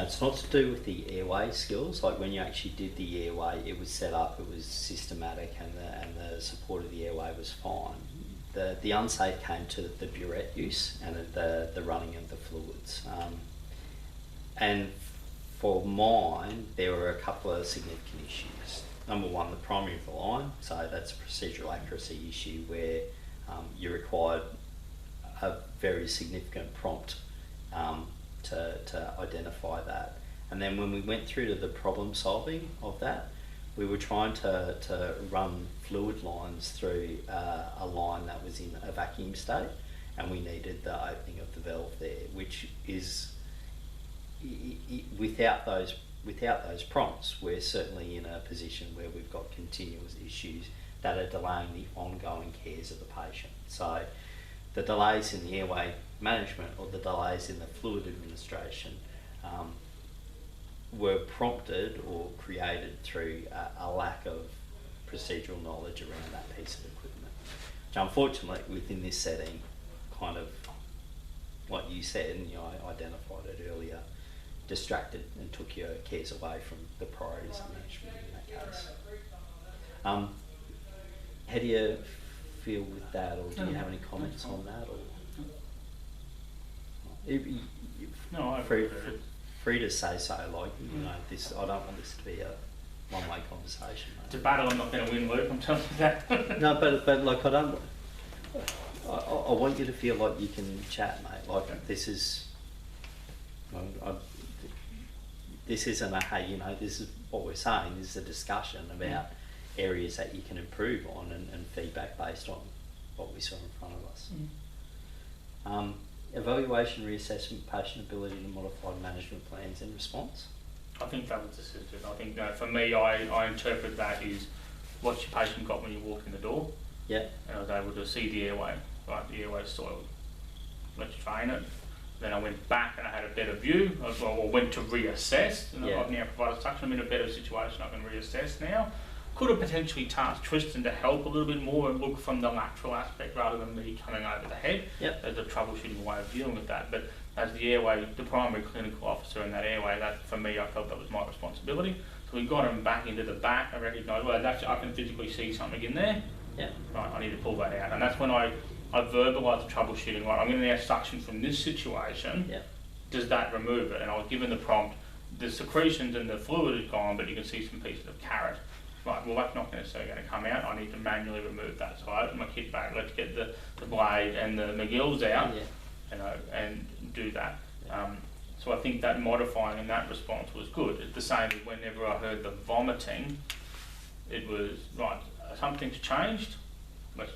it's not to do with the airway skills. Like when you actually did the airway, it was set up, it was systematic, and the support of the airway was fine. The unsafe came to the burette use and the running of the fluids. And for mine, there were a couple of significant issues. Number one, the primary of the line, so that's a procedural accuracy issue where you required a very significant prompt to identify that. And then when we went through to the problem solving of that, we were trying to run fluid lines through a line that was in a vacuum state, and we needed the opening of the valve there, which is, without those prompts, we're certainly in a position where we've got continuous issues that are delaying the ongoing cares of the patient. So the delays in the airway management or the delays in the fluid administration were prompted or created through a lack of procedural knowledge around that piece of equipment, which unfortunately within this setting, kind of what you said, and I identified it earlier, distracted and took your cares away from the priorities of management in that case. How do you feel with that, or do you have any comments on that? Or no, I free to say so. Like, you know, this. I don't want this to be a one-way conversation. It's a battle I'm not going to win, Luke. I'm telling you that. No, but like I don't. I want you to feel like you can chat, mate. Like this is. This isn't a hey, you know. This is what we're saying. This is a discussion about areas that you can improve on and feedback based on what we saw in front of us. Evaluation, reassessment, patient ability to modify management plans in response. I think that was assisted. I think for me, I interpret that as what your patient got when you walked in the door. Yeah. And I was able to see the airway, right? The airway soiled. Let's train it. Then I went back and I had a better view, or went to reassess. And I've now provided suction. I'm in a better situation. I can reassess now. Could have potentially tasked Tristan to help a little bit more and look from the lateral aspect rather than me coming over the head. Yep. There's a troubleshooting way of dealing with that. But as the airway, the primary clinical officer in that airway, that for me, I felt that was my responsibility. So we got him back into the back. I recognised, well, that's, I can physically see something in there. Yeah. Right, I need to pull that out. And that's when I verbalised the troubleshooting. Right, I'm going to now suction from this situation. Yeah. Does that remove it? And I was given the prompt. The secretions and the fluid is gone, but you can see some pieces of carrot. Right, well, that's not necessarily going to come out. I need to manually remove that. So I open my kit bag, let's get the blade and the McGills out, you know, and do that. So I think that modifying and that response was good. It's the same as whenever I heard the vomiting, it was, right, something's changed, let's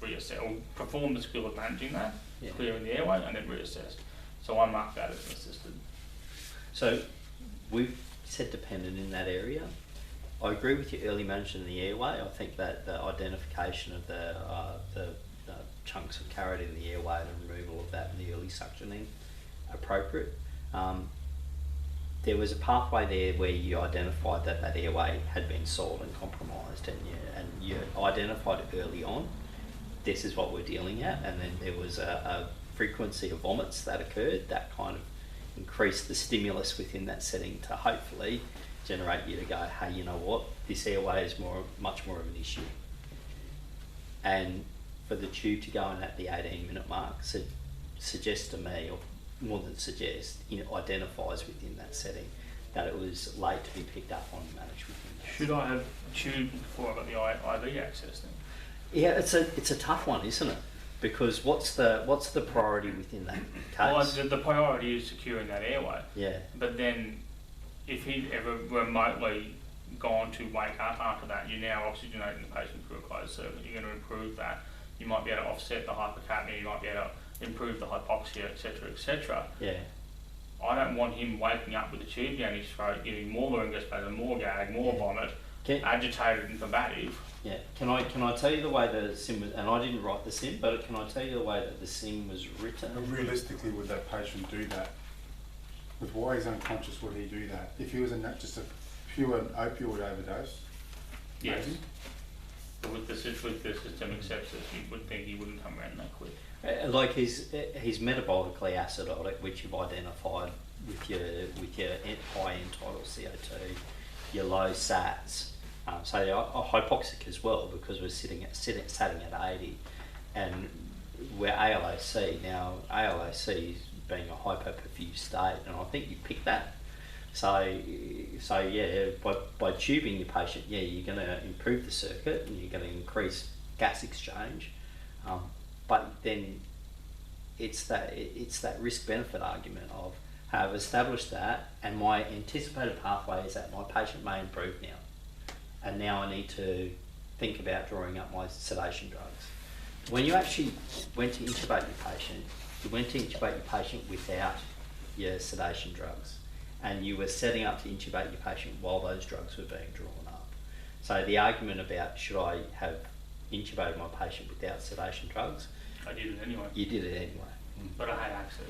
reassess, or perform the skill of managing that, clearing the airway, and then reassess. So I mark that as an assisted. So we've said dependent in that area. I agree with your early management of the airway. I think that the identification of the chunks of carrot in the airway and removal of that in the early suctioning appropriate. There was a pathway there where you identified that that airway had been soiled and compromised, and you identified it early on. This is what we're dealing at, and then there was a frequency of vomits that occurred that kind of increased the stimulus within that setting to hopefully generate you to go, hey, you know what, this airway is much more of an issue. And for the tube to go in at the 18-minute mark suggests to me, or more than suggests, identifies within that setting that it was late to be picked up on management. Should I have tubed before I got the IV access then? Yeah, it's a tough one, isn't it? Because what's the priority within that case? Well, the priority is securing that airway. Yeah. But then, if he'd ever remotely gone to wake up after that, you're now oxygenating the patient through a closed circuit. You're going to improve that. You might be able to offset the hypercapnia. You might be able to improve the hypoxia, etc., etc. Yeah. I don't want him waking up with a tube down his throat, getting more laryngospasm, more gag, more vomit, agitated and combative. Yeah. Can I tell you the way the SIM was, and I didn't write the SIM, but can I tell you the way that the SIM was written? And realistically, would that patient do that? With why he's unconscious, would he do that? If he was just a pure opioid overdose? Yes. Maybe? But with the systemic sepsis, you would think he wouldn't come around that quick. Like he's metabolically acidotic, which you've identified with your high end tidal CO2, your low SATs. So they are hypoxic as well because we're sitting at 80, and we're ALAC now. ALAC is being a hypoperfused state, and I think you picked that. So yeah, by tubing your patient, yeah, you're going to improve the circuit and you're going to increase gas exchange, but then it's that risk benefit argument of, hey, I've established that, and my anticipated pathway is that my patient may improve now, and now I need to think about drawing up my sedation drugs. When you actually went to intubate your patient, you went to intubate your patient without your sedation drugs, and you were setting up to intubate your patient while those drugs were being drawn up. So the argument about should I have intubated my patient without sedation drugs, I did it anyway. you did it anyway. But I had access.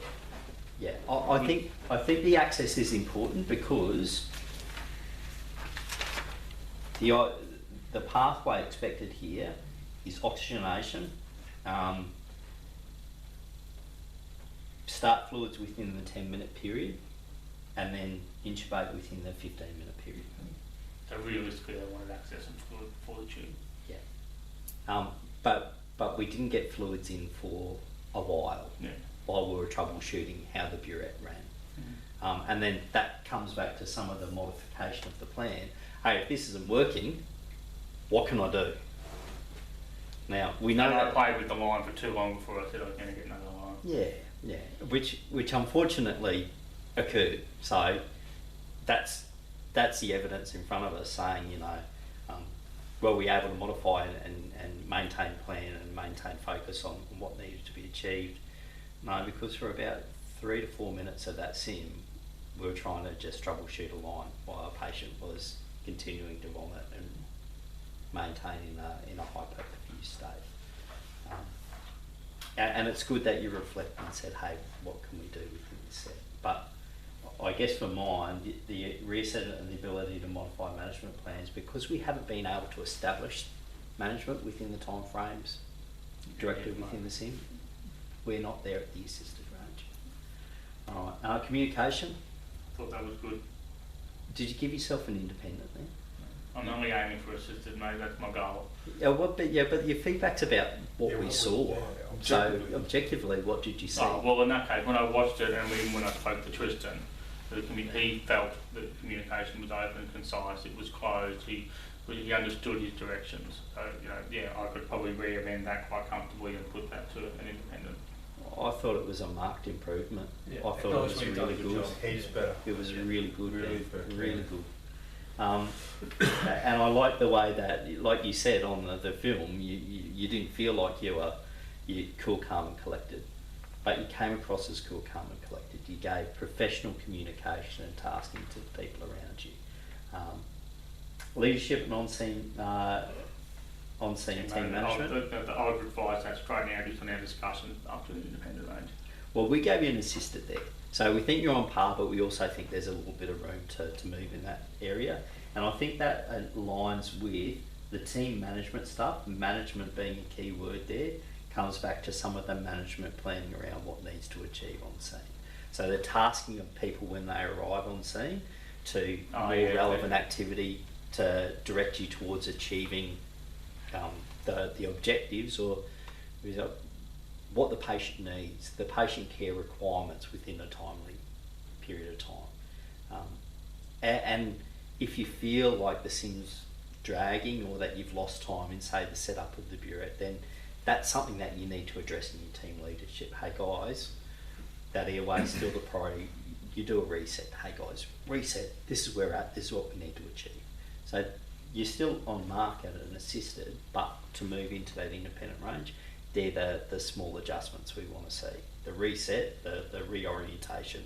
Yeah, I think the access is important because the pathway expected here is oxygenation, start fluids within the 10-minute period, and then intubate within the 15-minute period. So realistically, I wanted access and fluid for the tube. Yeah. But we didn't get fluids in for a while. Yeah. While we were troubleshooting how the burette ran. And then that comes back to some of the modification of the plan. Hey, if this isn't working, what can I do? Now, we know And I that... played with the line for too long before I said I was going to get another line. Yeah, which unfortunately occurred. So that's the evidence in front of us saying, were we able to modify and maintain plan and maintain focus on what needed to be achieved? No, because for about 3 to 4 minutes of that sim, we were trying to just troubleshoot a line while our patient was continuing to vomit and maintain in a hypoperfused state. And it's good that you reflect and said, hey, what can we do within this set? But I guess for mine, the reset and the ability to modify management plans, because we haven't been able to establish management within the time frames directed within the SIM, we're not there at the assisted range. All right, communication. Thought that was good. Did you give yourself an independent then? I'm only aiming for assisted, mate. That's my goal. Yeah, but your feedback's about what we saw. So objectively. what did you see? Oh, well, in that case, when I watched it and when I spoke to Tristan, he felt that communication was open and concise. It was closed. He understood his directions. So I could probably re-amend that quite comfortably and put that to an independent. I thought it was a marked improvement. Yeah, I thought it was really good. Heaps better. It was really good. Really good. And I like the way that, like you said on the film, you didn't feel like you cool, calm and collected, but you came across as cool, calm and collected. You gave professional communication and tasking to the people around you. Leadership and on-scene team management. I would advise that straight now just on our discussion up to the independent range. Well, we gave you an assisted there. So we think you're on par, but we also think there's a little bit of room to move in that area. And I think that aligns with the team management stuff, management being a key word there, comes back to some of the management planning around what needs to achieve on scene. So the tasking of people when they arrive on scene to relevant activity to direct you towards achieving the objectives or what the patient needs, the patient care requirements within a timely period of time. And if you feel like the SIM's dragging or that you've lost time in, say, the setup of the burette, then that's something that you need to address in your team leadership. Hey guys, that airway is still the priority. You do a reset. Hey guys, reset. This is where we're at. This is what we need to achieve. So you're still on mark at an assisted, but to move into that independent range, they're the small adjustments we want to see. The reset, the reorientation,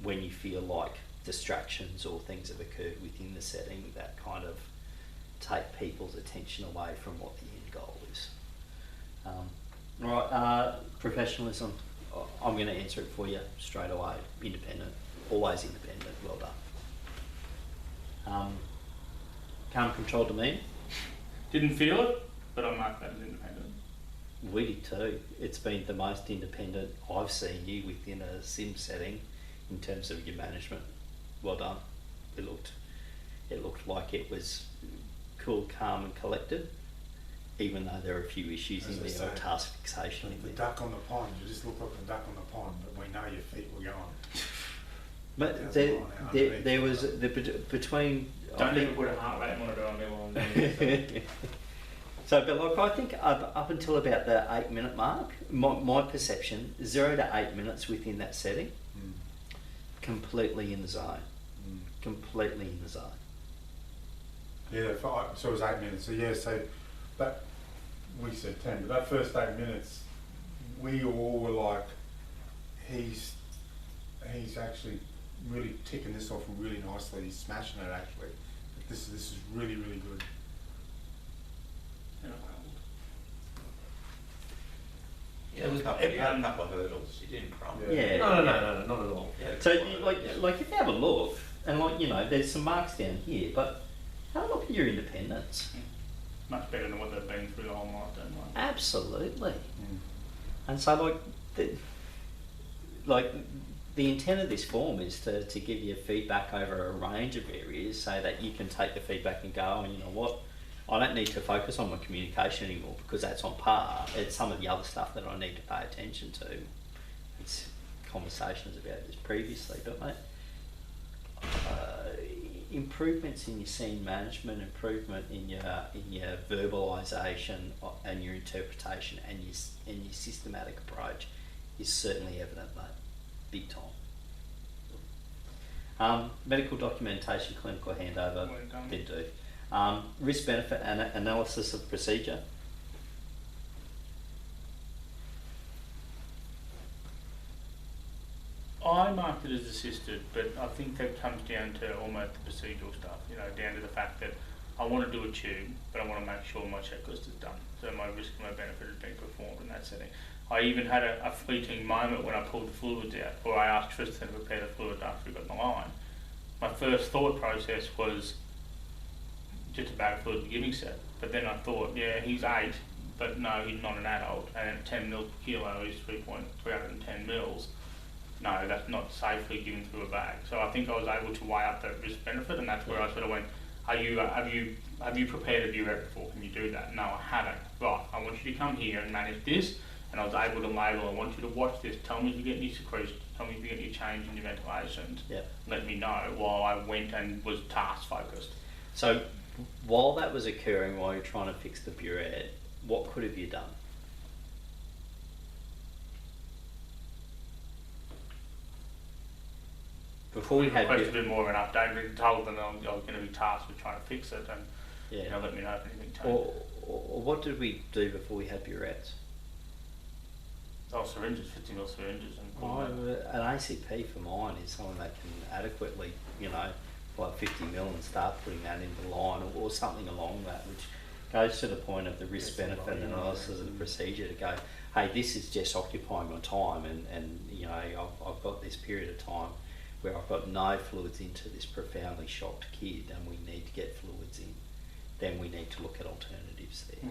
when you feel like distractions or things have occurred within the setting that kind of take people's attention away from what the end goal is. Professionalism, I'm going to answer it for you straight away. Independent, always independent, well done. Calm, controlled demeanour. Didn't feel it, but I marked that as independent. We did too. It's been the most independent I've seen you within a sim setting in terms of your management. Well done. It looked like it was cool, calm and collected, even though there are a few issues As in I there, or say, task fixation in The there. duck on the pond, you just look like the duck on the pond, but we know your feet were going. But There's a line out underneath there it. was between. I Don't think- even put a heart rate monitor on there while I'm doing it. So, but like I think up until about the 8 minute mark, my perception, 0 to 8 minutes within that setting, Mm. completely in the zone, Mm. completely in the zone. Yeah, so it was 8 minutes, so yeah, so that, we said 10, but that first 8 minutes, we all were like, he's actually really ticking this off really nicely, he's smashing it actually. This is really, really good. Yeah, there's a couple of hurdles. You didn't crumble. Yeah. No, not at all. Yeah, So quite you, a- like yeah. like if you have a look, and like you know, there's some marks down here, but have a look at your independence. Much better than what they've been through the whole night, don't they? Absolutely. Mm. And so like the intent of this form is to give you feedback over a range of areas so that you can take the feedback and go, oh, you know what, I don't need to focus on my communication anymore because that's on par. It's some of the other stuff that I need to pay attention to. It's conversations about this previously, but mate, improvements in your scene management, improvement in your verbalisation and your interpretation and your systematic approach is certainly evident, mate. Big time. Medical documentation, clinical handover, Well done. did do. Risk benefit analysis of procedure. I marked it as assisted, but I think that comes down to almost the procedural stuff, you know, down to the fact that I want to do a tube, but I want to make sure my checklist is done. So my risk and my benefit has been performed in that setting. I even had a fleeting moment when I pulled the fluids out, or I asked Tristan to prepare the fluids after we got in the line. My first thought process was just a bag of fluid giving set. But then I thought, yeah, he's 8, but no, he's not an adult, and at 10 mils per kilo, he's 310 mils. No, that's not safely given through a bag. So I think I was able to weigh up that risk benefit, and that's where I sort of went, have you prepared a burette before? Can you do that? No, I haven't. Right, I want you to come here and manage this, and I was able to label, I want you to watch this, tell me if you get any secretions, tell me if you get any change in your ventilations. Yeah. Let me know while I went and was task focused. So while that was occurring, while you're trying to fix the burette, what could have you done? Before we had requested a bit more of an update, and told them I was going to be tasked with trying to fix it, and yeah. you know, let me know if anything changed. Or what did we do before we had burettes? Oh, syringes, 50 ml syringes, and Oh, an ACP for mine is someone that can adequately, you know, like 50 mil and start putting that into the line or something along that, which goes to the point of the risk benefit analysis of the procedure to go, hey, this is just occupying my time and you know, I've got this period of time where I've got no fluids into this profoundly shocked kid and we need to get fluids in, then we need to look at alternatives there.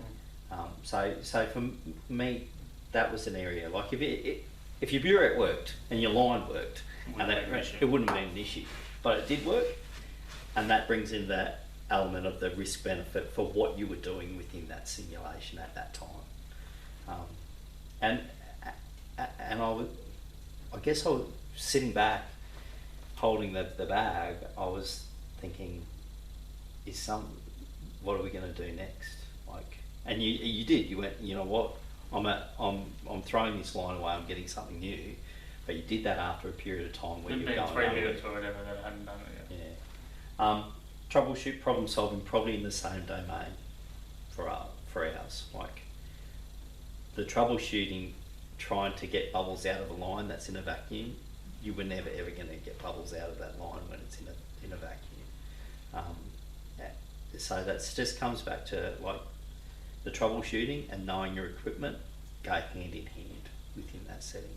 So for me, that was an area, like if your burette worked and your line worked, and it wouldn't have been an issue, but it did work, and that brings in that element of the risk benefit for what you were doing within that simulation at that time. And I guess I was sitting back holding the bag, I was thinking, what are we going to do next? Like, and you did. You went, you know what? I'm throwing this line away. I'm getting something new. But you did that after a period of time where it'd you were been going. 3 minutes or whatever that I hadn't done it yet. Yeah. Troubleshoot, problem solving, probably in the same domain for ours. Like the troubleshooting, trying to get bubbles out of a line that's in a vacuum, you were never ever going to get bubbles out of that line when it's in a vacuum. So that just comes back to like the troubleshooting and knowing your equipment go hand in hand within that setting.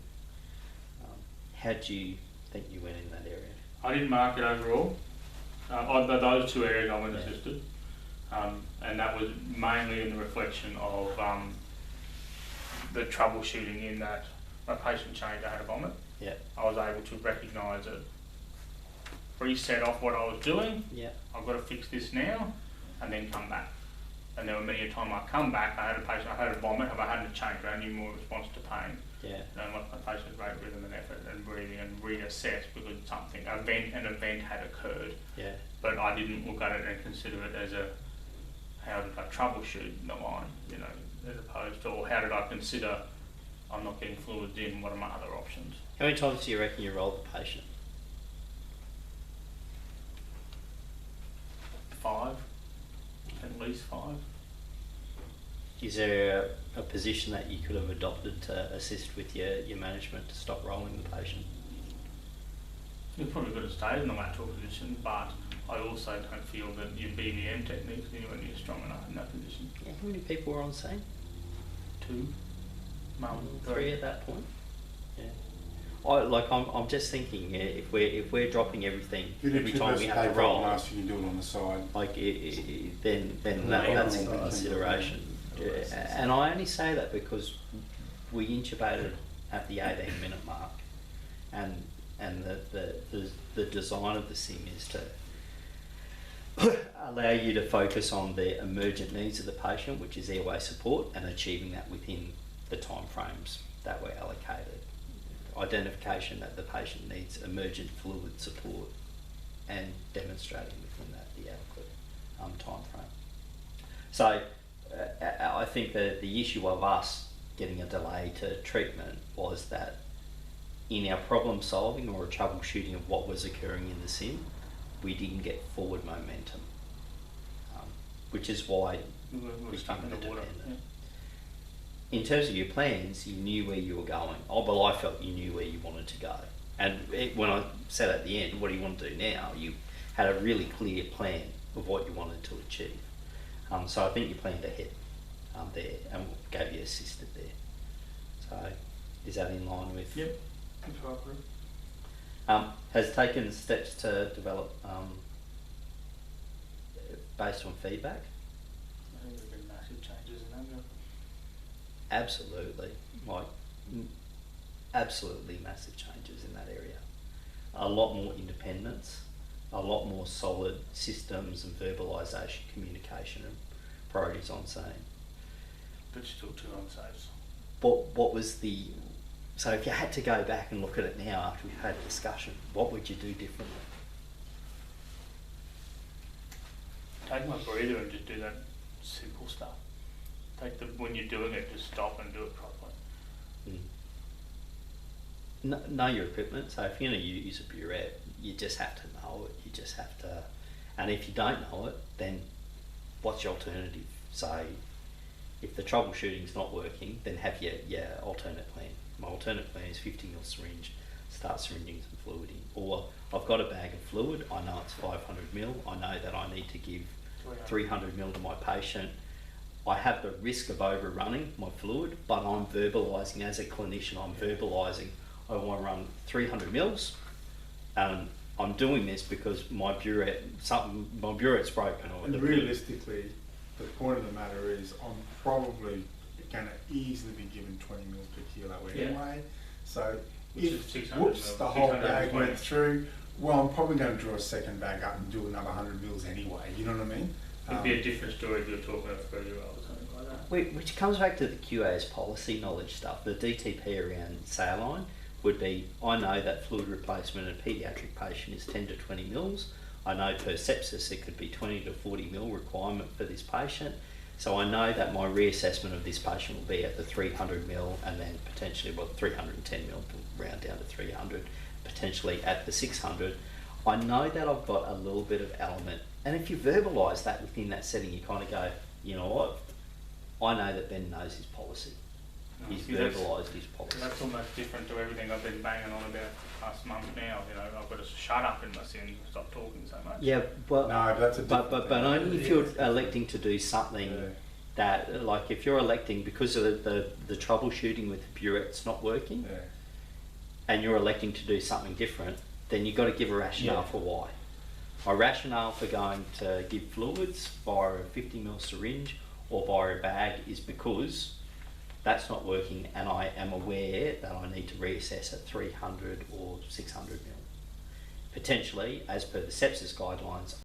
How do you think you went in that area? I didn't mark it overall. Those 2 areas I went assisted, and that was mainly in the reflection of the troubleshooting in that my patient changed, I had a vomit, Yeah. I was able to recognise it, reset off what I was doing. Yeah. I've got to fix this now, and then come back. And there were many a time I come back, I had a patient, I had a vomit, if I hadn't changed, I knew more response to pain. Yeah. And what my patient's rate, rhythm and effort and breathing and reassess because an event had occurred. Yeah. But I didn't look at it and consider it as a, how did I troubleshoot the line, you know, as opposed to, or how did I consider I'm not getting fluids in, what are my other options? How many times do you reckon you rolled the patient? 5, at least 5. Is there a position that you could have adopted to assist with your management to stop rolling the patient? You probably could have stayed in the lateral position, but I also don't feel that your BVM techniques are anywhere near strong enough in that position. Yeah, how many people were on scene? 2, Three at that point. Yeah. I'm just thinking, yeah, if we're dropping everything If you every do time we have to paper roll, on us, you can do it on the side. like then that's a consideration. Yeah. And I only say that because we intubated at the 18-minute mark, and the design of the SIM is to allow you to focus on the emergent needs of the patient, which is airway support, and achieving that within the time frames that were allocated. Identification that the patient needs emergent fluid support, and demonstrating within that the adequate time frame. So I think that the issue of us getting a delay to treatment was that in our problem solving or troubleshooting of what was occurring in the SIM, we didn't get forward momentum, which is why we're stuck in the water. Yeah. In terms of your plans, you knew where you were going. Oh, well, I felt you knew where you wanted to go. And when I said at the end, what do you want to do now? You had a really clear plan of what you wanted to achieve. So I think you planned ahead there and gave you assisted there. So is that in line with? Yep, that's what I agree. Has taken steps to develop based on feedback? I think there have been massive changes in that. Absolutely, absolutely massive changes in that area. A lot more independence, a lot more solid systems and verbalisation, communication and priorities on scene. But still too unsafe. What was the, so if you had to go back and look at it now after we've had a discussion, what would you do differently? Take my breather and just do that simple stuff. When you're doing it, just stop and do it properly. Know your equipment. So if you're going to use a burette, you just have to know it. You just have to, and if you don't know it, then what's your alternative? So if the troubleshooting's not working, then have your alternate plan. My alternate plan is 50 ml syringe, start syringing some fluid in. Or I've got a bag of fluid, I know it's 500 ml, I know that I need to give 300 ml to my patient. I have the risk of overrunning my fluid, but I'm verbalising as a clinician, I'm verbalising I want to run 300 mils. I'm doing this because my burette's broken. And realistically, the point of the matter is I'm probably going to easily be given 20 mils per kilo anyway. So if the whole bag went through, well, I'm probably going to draw a second bag up and do another 100 mils anyway. You know what I mean? It'd be a different story if you're talking about 30-year-olds or something like that. Which comes back to the QA's policy knowledge stuff. The DTP around saline would be, I know that fluid replacement in a paediatric patient is 10 to 20 mils. I know per sepsis it could be 20 to 40 mil requirement for this patient. So I know that my reassessment of this patient will be at the 300 mil and then potentially, 310 mil to round down to 300, potentially at the 600. I know that I've got a little bit of element, and if you verbalise that within that setting, you kind of go, you know what, I know that Ben knows his policy. He's verbalised his policy. That's almost different to everything I've been banging on about for the past month now. You know, I've got to shut up in my sin and stop talking so much. Yeah, well, no, that's a but only if you're electing to do something that, like if you're electing because of the troubleshooting with the burette's not working, and you're electing to do something different, then you've got to give a rationale for why. My rationale for going to give fluids via a 50 ml syringe or via a bag is because that's not working, and I am aware that I need to reassess at 300 or 600 mil. Potentially, as per the sepsis guidelines,